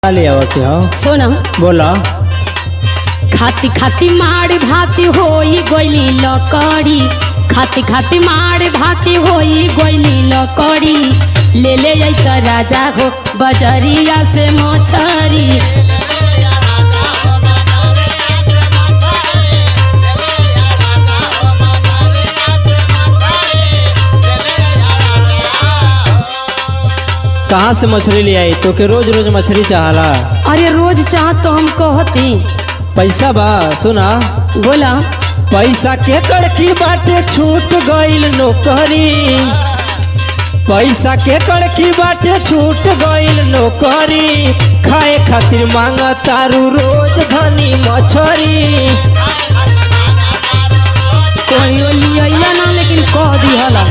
ले आवते हो सुन बोला। खाती खाती माड़ भाती होई गोइली लकड़ी, खाती खाती माड़ भाती होई गोइली लकड़ी। ले ले त राजा हो बजरिया से मछरी। कहाँ से मछली ले आई? तो के रोज रोज मछली चाहला? अरे रोज चाह तो हम कहती। पैसा बा? सुना बोला। पैसा के कड़की बाटे छूट गईल नौकरी, पैसा के कड़की बाटे छूट गईल नौकरी। खाए खातिर मांग तारू रोज धनी मछरी। कोई लिया ना लेकिन कह दी हला।